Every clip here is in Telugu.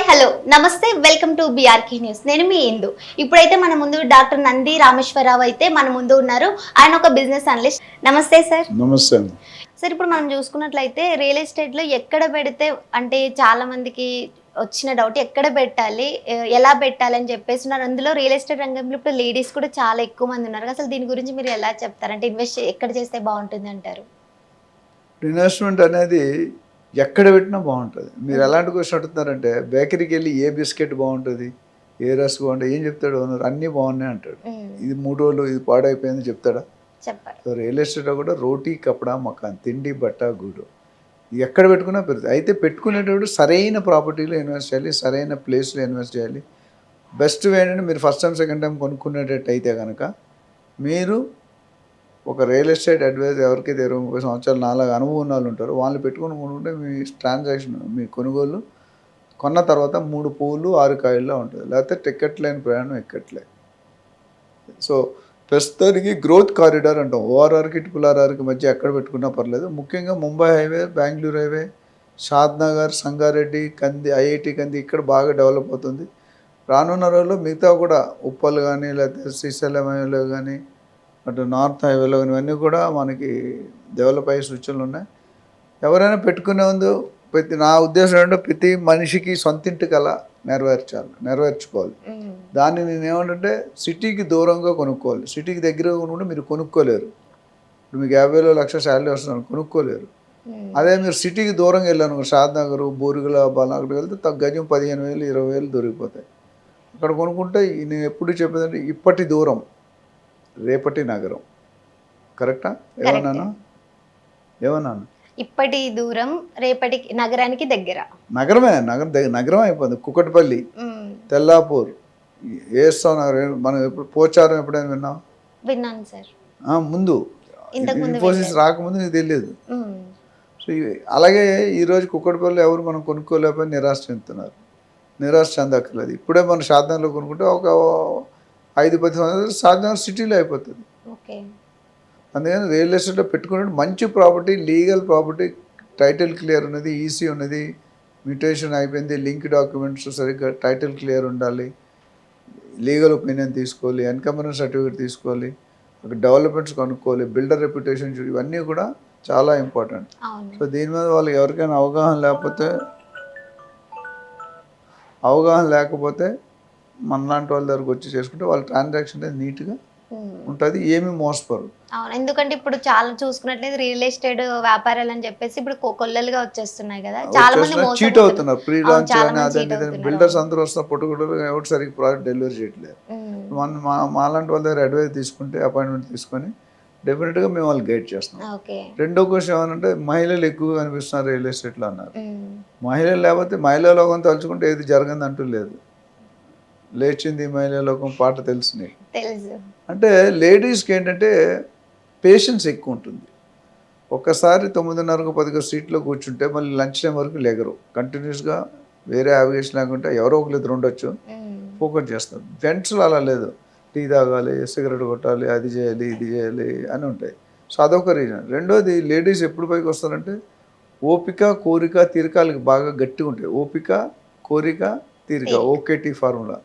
హలో నమస్తే వెల్కమ్ టు బీఆర్కే న్యూస్. నేను మీ ఇందు. ఇప్పుడైతే మన ముందు డాక్టర్ నంది రామేశ్వరరావు అయితే మన ముందు ఉన్నారు. ఆయన ఒక బిజినెస్ అనలిస్ట్. నమస్తే సార్. నమస్తే అండి. సార్, ఇప్పుడు మనం చూసుకున్నట్లయితే రియల్ ఎస్టేట్లో ఎక్కడ పెడితే అంటే చాలా మందికి వచ్చిన డౌట్ ఎక్కడ పెట్టాలి, ఎలా పెట్టాలి అని చెప్పేసి ఉన్నారు. అందులో రియల్ ఎస్టేట్ రంగంలో ఇప్పుడు లేడీస్ కూడా చాలా ఎక్కువ మంది ఉన్నారు. అసలు దీని గురించి మీరు ఎలా చెప్తారు? అంటే ఇన్వెస్ట్ ఎక్కడ చేస్తే బాగుంటుంది అంటారు? ఇన్వెస్ట్మెంట్ అనేది ఎక్కడ పెట్టినా బాగుంటుంది. మీరు ఎలాంటి క్వశ్చన్ అడుగుతున్నారంటే బేకరీకి వెళ్ళి ఏ బిస్కెట్ బాగుంటుంది, ఏ రస్ బాగుంటుంది, ఏం చెప్తాడు ఓనర్? అన్నీ బాగున్నాయి అంటాడు. ఇది 3 రోజులు ఇది పాడైపోయింది చెప్తాడా? చెప్పారు. సో రియల్ ఎస్టేట్లో కూడా రోటీ కపడా మకాన్, తిండి బట్ట గూడు ఎక్కడ పెట్టుకున్నా పెరుగుతుంది. అయితే పెట్టుకునేటప్పుడు సరైన ప్రాపర్టీలో ఇన్వెస్ట్ చేయాలి, సరైన ప్లేస్లో ఇన్వెస్ట్ చేయాలి. బెస్ట్ వే ఏంటంటే మీరు ఫస్ట్ టైం సెకండ్ టైం కొనుక్కునేటట్టు అయితే కనుక మీరు ఒక రియల్ ఎస్టేట్ అడ్వైజర్ ఎవరికైతే 20-30 సంవత్సరాలు నాలుగు అనుభవం ఉన్న వాళ్ళు ఉంటారో వాళ్ళు పెట్టుకుని కొనుక్కుంటే మీ ట్రాన్సాక్షన్ మీ కొనుగోలు కొన్న తర్వాత 3 పువ్వులు 6 కాయల్లో ఉంటుంది. లేకపోతే టికెట్ లేని ప్రయాణం ఎక్కట్లే. సో ప్రస్తుతానికి గ్రోత్ కారిడార్ అంటాం. ఓఆర్ఆర్కి పులార్ఆర్కి మధ్య ఎక్కడ పెట్టుకున్నా పర్లేదు. ముఖ్యంగా ముంబై హైవే, బెంగళూరు హైవే, షాద్నగర్, సంగారెడ్డి, కంది, ఐఐటి కంది ఇక్కడ బాగా డెవలప్ అవుతుంది. రానున్న రోజుల్లో మిగతా కూడా ఉప్పల్ కానీ లేకపోతే శ్రీశైలం హైవేలో కానీ అటు నార్త్ హైవేలో ఇవన్నీ కూడా మనకి డెవలప్ అయ్యే సూచనలు ఉన్నాయి. ఎవరైనా పెట్టుకునే ముందు నా ఉద్దేశం ఏంటంటే ప్రతి మనిషికి సొంతింటి కల నెరవేర్చుకోవాలి. దాన్ని నేను ఏమంటే సిటీకి దూరంగా కొనుక్కోవాలి. సిటీకి దగ్గరగా కొనుక్కుంటే మీరు కొనుక్కోలేరు. ఇప్పుడు మీకు 50,000 లక్ష శాలరీ వస్తున్నాను కొనుక్కోలేరు. అదే మీరు సిటీకి దూరంగా వెళ్ళాను, షాద్నగర్, బోరుగల, బాలా అక్కడికి వెళ్తే గజం 15,000 20,000 దొరికిపోతాయి. అక్కడ కొనుక్కుంటే నేను ఎప్పుడు చెప్పేదంటే ఇప్పటి దూరం రేపటి నగరం. కరెక్టా? ఏమన్నాను? ఇప్పటి దూరం రేపటి నగరానికి దగ్గర. నగరమే, నగరం అయిపోయింది. కుకట్పల్లి, తెల్లాపూర్, ఏస్తాం నగరం. మనం ఎప్పుడు పోచారం ఎప్పుడైనా విన్నాం? విన్నాను సార్. ముందు ఇన్ఫోసిస్ రాకముందు నీకు తెలియదు. సో అలాగే ఈరోజు కుక్కటిపల్లి ఎవరు మనం కొనుక్కోలేకపోయి నిరాశ చెందుతున్నారు. నిరాశ చెందక్కర్లేదు. ఇప్పుడే మనం షాద్నగర్లో కొనుక్కుంటే ఒక 5-10 సంవత్సరాలు షాద్నగర్ సిటీలో అయిపోతుంది. అందుకని రియల్ ఎస్టేట్లో పెట్టుకునే మంచి property, legal property, title clear ఉన్నది, ఈసీ ఉన్నది, మ్యూటేషన్ అయిపోయింది, లింక్ డాక్యుమెంట్స్ సరిగ్గా టైటిల్ క్లియర్ ఉండాలి, లీగల్ ఒపీనియన్ తీసుకోవాలి, ఎన్కంబరెన్స్ సర్టిఫికేట్ తీసుకోవాలి, ఒక డెవలప్మెంట్స్ కనుక్కోవాలి, బిల్డర్ రెప్యుటేషన్ చూడాలి. ఇవన్నీ కూడా చాలా ఇంపార్టెంట్. సో దీని మీద వాళ్ళకి ఎవరికైనా అవగాహన లేకపోతే మనలాంటి వాళ్ళ దగ్గరకు వచ్చి చేసుకుంటే వాళ్ళ ట్రాన్సాక్షన్ అనేది నీట్గా ఉంటుంది, ఏమి మోసపోరు. అవును, ఎందుకంటే ఇప్పుడు చాలా చూసుకున్నట్లయితే రియల్ ఎస్టేట్ వ్యాపారాలు అని చెప్పేసి ఇప్పుడు కొల్లలుగా వచ్చేస్తున్నాయి కదా, చాలా మంది చీట్ అవుతున్నారు. ప్రీ లాంచ్ అని అదే బిల్డర్స్ అందరూ వస్తున్నారు, పొట్టుకుంటారు, ఎవరు సరిగ్గా ప్రాజెక్ట్ డెలివరీ చేయట్లేదు. మాలాంటి వాళ్ళ దగ్గర అడ్వైస్ తీసుకుంటే అపాయింట్మెంట్ తీసుకొని డెఫినెట్గా మేము వాళ్ళు గైడ్ చేస్తాం. రెండో క్వశ్చన్ ఏమనంటే మహిళలు ఎక్కువగా కనిపిస్తున్నారు రియల్ ఎస్టేట్లో అన్నారు. మహిళలు లేకపోతే మహిళా లోకం తలుచుకుంటే ఏది జరగదు అంటూ లేదు. లేచింది మహిళా లోకం పాట తెలుసు. అంటే లేడీస్కి ఏంటంటే పేషెన్స్ ఎక్కువ ఉంటుంది. ఒక్కసారి 9:30-10 సీట్లో కూర్చుంటే మళ్ళీ లంచ్ టైం వరకు లేగరు. కంటిన్యూస్గా వేరే యావిగేషన్ లేకుంటే ఎవరో ఒకరు ఇద్దరు ఉండొచ్చు, ఫోకస్ చేస్తారు. జెంట్స్లో అలా లేదు. టీ తాగాలి, సిగరెట్ కొట్టాలి, అది చేయాలి, ఇది చేయాలి అని ఉంటాయి. సో అదొక రీజన్. రెండోది లేడీస్ ఎప్పుడు పైకి వస్తారంటే ఓపిక, కోరిక, తీరికలకి బాగా గట్టిగా ఉంటాయి. ఓపిక, కోరిక, తీరిక, ఓకేటీ ఫార్ములా.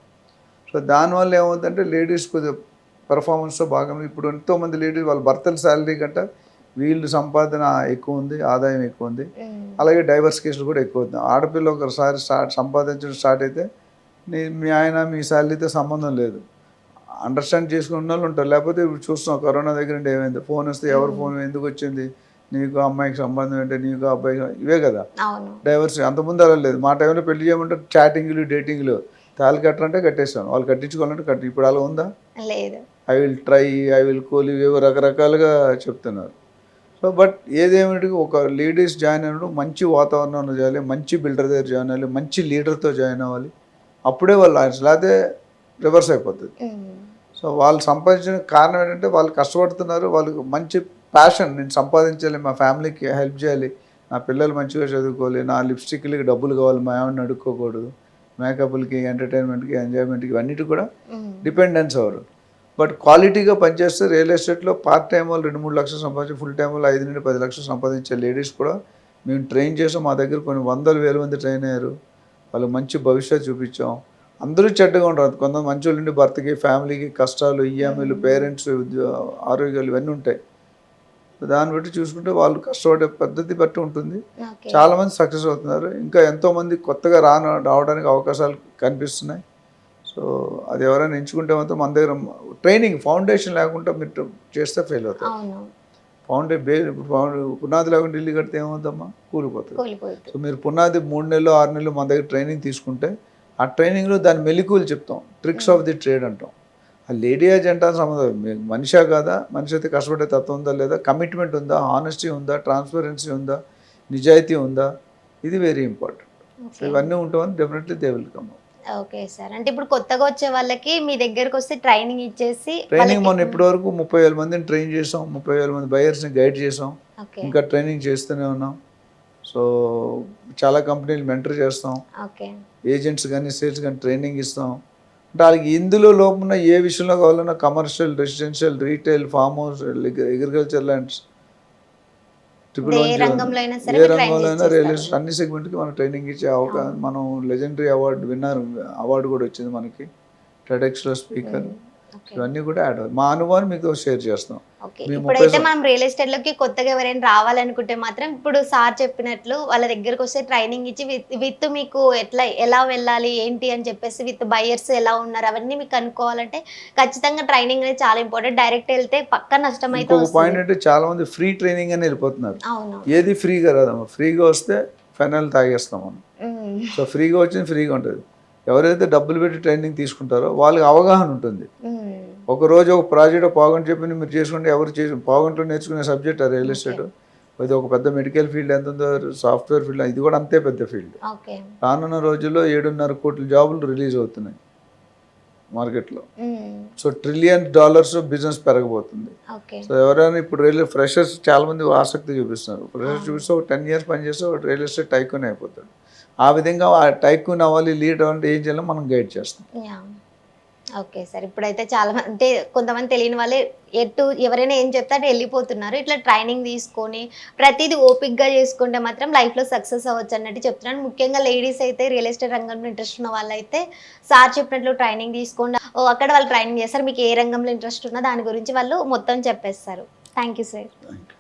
సో దానివల్ల ఏమవుతుందంటే లేడీస్ కొద్దిగా పెర్ఫార్మెన్స్తో బాగా. ఇప్పుడు ఎంతోమంది లేడీస్ వాళ్ళ భర్తల శాలరీ కంటే వీళ్ళు సంపాదన ఎక్కువ ఉంది, ఆదాయం ఎక్కువ ఉంది. అలాగే డైవర్స్ కేసులు కూడా ఎక్కువ అవుతుంది. ఆడపిల్ల ఒకసారి సంపాదించడం స్టార్ట్ అయితే మీ ఆయన మీ శాలరీతో సంబంధం లేదు, అండర్స్టాండ్ చేసుకున్న వాళ్ళు ఉంటారు. లేకపోతే ఇప్పుడు చూస్తున్నాం కరోనా దగ్గర నుండి ఏమైంది, ఫోన్ వస్తే ఎవరు ఫోన్ ఎందుకు వచ్చింది, నీకు అమ్మాయికి సంబంధం ఏంటంటే నీకు అబ్బాయికి, ఇవే కదా డైవర్స్. అంతకుముందు అలా లేదు. మా టైంలో పెళ్లి చేయమంటే చాటింగ్లు, డేటింగ్లు, తాళి కట్టరంటే కట్టేస్తాను, వాళ్ళు కట్టించుకోవాలంటే ఇప్పుడు అలా ఉందా? లేదు. I will try, I will call, ఇవేవో రకరకాలుగా చెప్తున్నారు. సో బట్ ఏదేమిటి ఒక లేడీస్ జాయిన్ అయినప్పుడు మంచి వాతావరణంలో చేయాలి, మంచి బిల్డర్ దగ్గర జాయిన్ అవ్వాలి, మంచి లీడర్తో జాయిన్ అవ్వాలి. అప్పుడే వాళ్ళు లేకపోతే రివర్స్ అయిపోతుంది. సో వాళ్ళు సంపాదించిన కారణం ఏంటంటే వాళ్ళు కష్టపడుతున్నారు, వాళ్ళకి మంచి ప్యాషన్, నేను సంపాదించాలి, మా ఫ్యామిలీకి హెల్ప్ చేయాలి, నా పిల్లలు మంచిగా చదువుకోవాలి, నా లిప్స్టిక్లకి డబ్బులు కావాలి, మా ఏమన్నా అడుక్కోకూడదు, మేకప్లకి, ఎంటర్టైన్మెంట్కి, ఎంజాయ్మెంట్కి ఇవన్నిటి కూడా డిపెండెన్స్ అవ్వరు. బట్ క్వాలిటీగా పనిచేస్తే రియల్ ఎస్టేట్లో పార్ట్ టైం వాళ్ళు 2-3 లక్షలు సంపాదించి, ఫుల్ టైం వాళ్ళు 5-10 లక్షలు సంపాదించే లేడీస్ కూడా మేము ట్రైన్ చేసాం. మా దగ్గర కొన్ని 100,000 మంది ట్రైన్ అయ్యారు. వాళ్ళకి మంచి భవిష్యత్తు చూపించాం. అందరూ చెడ్డగా ఉంటారు. కొంతమంది మంచి వాళ్ళు ఉండి భర్తకి ఫ్యామిలీకి కష్టాలు, ఈఎంఐలు, పేరెంట్స్, ఆరోగ్యాలు ఇవన్నీ ఉంటాయి. దాన్ని బట్టి చూసుకుంటే వాళ్ళు కష్టపడే పద్ధతి బట్టి ఉంటుంది. ఓకే. చాలామంది సక్సెస్ అవుతున్నారు. ఇంకా ఎంతోమంది కొత్తగా రావడానికి అవకాశాలు కనిపిస్తున్నాయి. సో అది ఎవరైనా ఎంచుకుంటే మాత్రం మన దగ్గర ట్రైనింగ్ ఫౌండేషన్ లేకుండా మీరు చేస్తే ఫెయిల్ అవుతారు. అవును. పునాది లేకుండా ఇల్లు కడితే ఏమవుతుందమ్మా? కూలిపోతుంది. కూలిపోతుంది. సో మీరు పునాది 3 నెలలు 6 నెలలు మన దగ్గర ట్రైనింగ్ తీసుకుంటే ఆ ట్రైనింగ్లో దాని మెలకువలు చెప్తాం, ట్రిక్స్ ఆఫ్ ది ట్రేడ్ అంటాం. ఆ లేడీ ఏజెంట్ అని సంబంధం మీకు మనిషా కాదా, మనిషి అయితే కష్టపడే తత్వం ఉందా లేదా, కమిట్మెంట్ ఉందా, హానెస్టీ ఉందా, ట్రాన్స్పరెన్సీ ఉందా, నిజాయితీ ఉందా, ఇది వెరీ ఇంపార్టెంట్. సో ఇవన్నీ ఉంటామని definitely they will come. Okay sir. అంటే ఇప్పుడు కొత్తగా వచ్చే వాళ్ళకి మీ దగ్గరకు వస్తే ట్రైనింగ్ ఇచ్చేసి ట్రైనింగ్ మనం ఇప్పటి వరకు 30,000 మందిని ట్రైన్ చేసాం, 30,000 మంది బయర్స్ని గైడ్ చేసాం, ఓకే. ఇంకా ట్రైనింగ్ చేస్తూనే ఉన్నాం. సో చాలా కంపెనీలు మెంటర్ చేస్తాం, ఓకే. ఏజెంట్స్ కానీ సేల్స్ కానీ ట్రైనింగ్ ఇస్తాం. అంటే వాళ్ళకి ఇందులో లోపల ఏ విషయంలో కావాలన్నా commercial, residential, retail, farm house, agriculture lands, ఏ రంగంలో అయినా సరే ఏ మీరు ట్రైన్ రంగంలో అయినా రియల్ చేస్తారు. ఎస్టేట్ అన్ని సెగ్మెంట్కి మనం ట్రైనింగ్ ఇచ్చే అవకాశం. మనం లెజెండరీ అవార్డు విన్నర్, అవార్డు కూడా వచ్చింది మనకి, టెడెక్స్లో స్పీకర్. ఓకే. ఇవన్నీ కూడా యాడ్ అవుతాయి. మా అనుభవాన్ని మీకు షేర్ చేస్తాం. ఓకే. మీ ఇప్పుడైతే మనం రియల్ ఎస్టేట్ లోకి కొత్తగా ఎవరైనా రావాలనుకుంటే మాత్రం ఇప్పుడు సార్ చెప్పినట్లు వాళ్ళ దగ్గరకు వస్తే ట్రైనింగ్ ఇచ్చి విత్ మీకు ఎలా వెళ్ళాలి ఏంటి అని చెప్పేసి విత్ బయర్స్ ఎలా ఉన్నారు అవన్నీ మీకు కనుక్కోవాలంటే ఖచ్చితంగా ట్రైనింగ్ అనేది చాలా ఇంపార్టెంట్. డైరెక్ట్ వెళ్తే పక్క నష్టం అయితే ఇంకొక వస్తుంది. పాయింట్ అంటే చాలా మంది ఫ్రీ ట్రైనింగ్ అని వెళ్ళిపోతున్నారు. అవును. ఏది ఫ్రీగా రాదమ్మా. ఫ్రీగా వస్తే ఫెనల్ తాగేస్తాం మనం. సో ఫ్రీగా వచ్చింది ఫ్రీగా ఉంటుంది. ఎవరైతే డబ్బులు పెట్టి ట్రైనింగ్ తీసుకుంటారో వాళ్ళకి అవగాహన ఉంటుంది. ఒకరోజు ఒక ప్రాజెక్ట్ పావుగంట చెప్పింది మీరు చేసుకుంటే ఎవరు చేసి పావుగంటలో నేర్చుకునే సబ్జెక్ట్ ఆ రియల్ ఎస్టేట్. అది ఒక పెద్ద మెడికల్ ఫీల్డ్ ఎంత ఉందో, సాఫ్ట్వేర్ ఫీల్డ్ ఇది కూడా అంతే పెద్ద ఫీల్డ్. రానున్న రోజుల్లో 7.5 కోట్ల జాబులు రిలీజ్ అవుతున్నాయి మార్కెట్లో. సో $1 ట్రిలియన్ బిజినెస్ పెరగబోతుంది. సో ఎవరైనా ఇప్పుడు ఫ్రెషర్స్ చాలా మంది ఆసక్తి చూపిస్తున్నారు. ఫ్రెషర్స్ చూపిస్తే ఒక 10 years పనిచేస్తే ఒక రియల్ ఎస్టేట్ టైకూన్ అయిపోతాడు. ఆ విధంగా ఆ టైకూన్ అవ్వాలి, లీడ్ అవ్వాలంటే ఏం చేయాలో మనం గైడ్ చేస్తాం. Okay sir. ఇప్పుడైతే చాలా మంది అంటే కొంతమంది తెలియని వాళ్ళే ఎవరైనా ఏం చెప్తే అటు వెళ్ళిపోతున్నారు. ఇట్లా ట్రైనింగ్ తీసుకొని ప్రతిదీ ఓపిక్గా చేసుకుంటే మాత్రం లైఫ్లో సక్సెస్ అవ్వచ్చు అన్నట్టు చెప్తున్నాను. ముఖ్యంగా లేడీస్ అయితే రియల్ ఎస్టేట్ రంగంలో ఇంట్రెస్ట్ ఉన్న వాళ్ళైతే సార్ చెప్పినట్లు ట్రైనింగ్ తీసుకోండి. అక్కడ వాళ్ళు ట్రైనింగ్ చేస్తారు. మీకు ఏ రంగంలో ఇంట్రెస్ట్ ఉన్నా దాని గురించి వాళ్ళు మొత్తం చెప్పేస్తారు. Thank you sir.